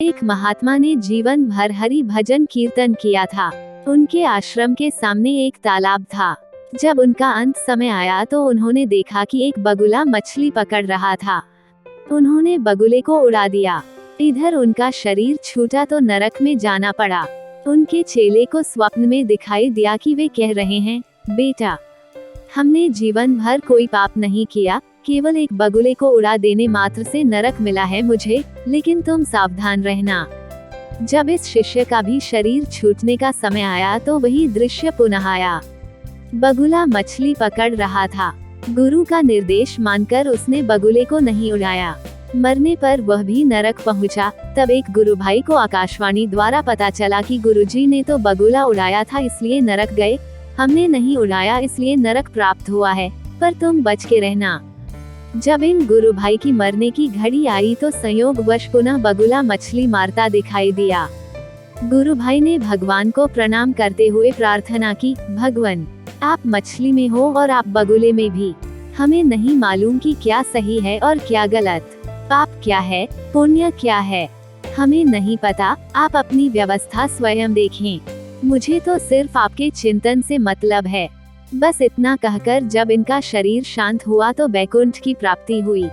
एक महात्मा ने जीवन भर हरि भजन कीर्तन किया था। उनके आश्रम के सामने एक तालाब था। जब उनका अंत समय आया तो उन्होंने देखा कि एक बगुला मछली पकड़ रहा था। उन्होंने बगुले को उड़ा दिया। इधर उनका शरीर छूटा तो नरक में जाना पड़ा। उनके चेले को स्वप्न में दिखाई दिया कि वे कह रहे हैं, बेटा, हमने जीवन भर कोई पाप नहीं किया, केवल एक बगुले को उड़ा देने मात्र से नरक मिला है मुझे, लेकिन तुम सावधान रहना। जब इस शिष्य का भी शरीर छूटने का समय आया तो वही दृश्य पुनः आया। बगुला मछली पकड़ रहा था। गुरु का निर्देश मानकर उसने बगुले को नहीं उड़ाया। मरने पर वह भी नरक पहुंचा। तब एक गुरु भाई को आकाशवाणी द्वारा पता चला कि गुरुजी ने तो बगुला उड़ाया था इसलिए नरक गए, हमने नहीं उड़ाया इसलिए नरक प्राप्त हुआ है, पर तुम बच के रहना। जब इन गुरु भाई की मरने की घड़ी आई तो संयोगवश पुनः बगुला मछली मारता दिखाई दिया। गुरु भाई ने भगवान को प्रणाम करते हुए प्रार्थना की, भगवान, आप मछली में हो और आप बगुले में भी। हमें नहीं मालूम कि क्या सही है और क्या गलत, पाप क्या है, पुण्य क्या है, हमें नहीं पता। आप अपनी व्यवस्था स्वयं देखें। मुझे तो सिर्फ आपके चिंतन से मतलब है। बस इतना कहकर जब इनका शरीर शांत हुआ तो बैकुंठ की प्राप्ति हुई।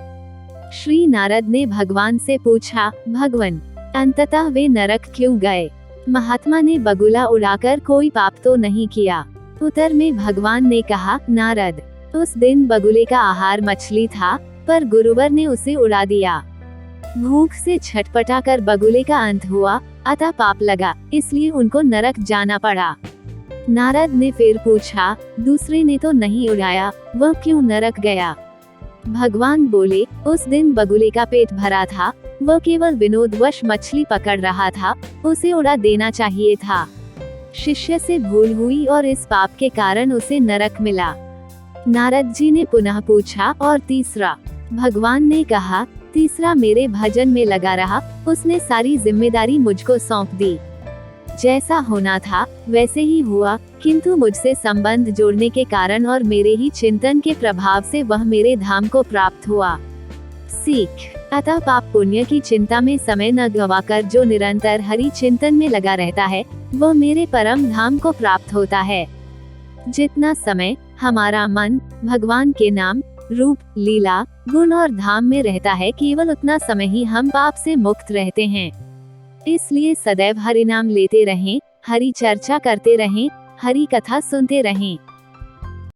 श्री नारद ने भगवान से पूछा, भगवान, अंततः वे नरक क्यों गए? महात्मा ने बगुला उड़ाकर कोई पाप तो नहीं किया। उत्तर में भगवान ने कहा, नारद, उस दिन बगुले का आहार मछली था, पर गुरुवर ने उसे उड़ा दिया। भूख से छटपटाकर बगुले का अंत हुआ, अतः पाप लगा, इसलिए उनको नरक जाना पड़ा। नारद ने फिर पूछा, दूसरे ने तो नहीं उड़ाया, वह क्यों नरक गया? भगवान बोले, उस दिन बगुले का पेट भरा था, वह केवल विनोदवश मछली पकड़ रहा था, उसे उड़ा देना चाहिए था। शिष्य से भूल हुई और इस पाप के कारण उसे नरक मिला। नारद जी ने पुनः पूछा, और तीसरा? भगवान ने कहा, तीसरा मेरे भजन में लगा रहा, उसने सारी जिम्मेदारी मुझको सौंप दी। जैसा होना था वैसे ही हुआ, किंतु मुझसे संबंध जोड़ने के कारण और मेरे ही चिंतन के प्रभाव से वह मेरे धाम को प्राप्त हुआ। सीख, अतः पाप पुण्य की चिंता में समय न गवाकर जो निरंतर हरि चिंतन में लगा रहता है, वह मेरे परम धाम को प्राप्त होता है। जितना समय हमारा मन भगवान के नाम, रूप, लीला, गुण और धाम में रहता है, केवल उतना समय ही हम पाप से मुक्त रहते हैं। इसलिए सदैव हरि नाम लेते रहें, हरि चर्चा करते रहें, हरि कथा सुनते रहें।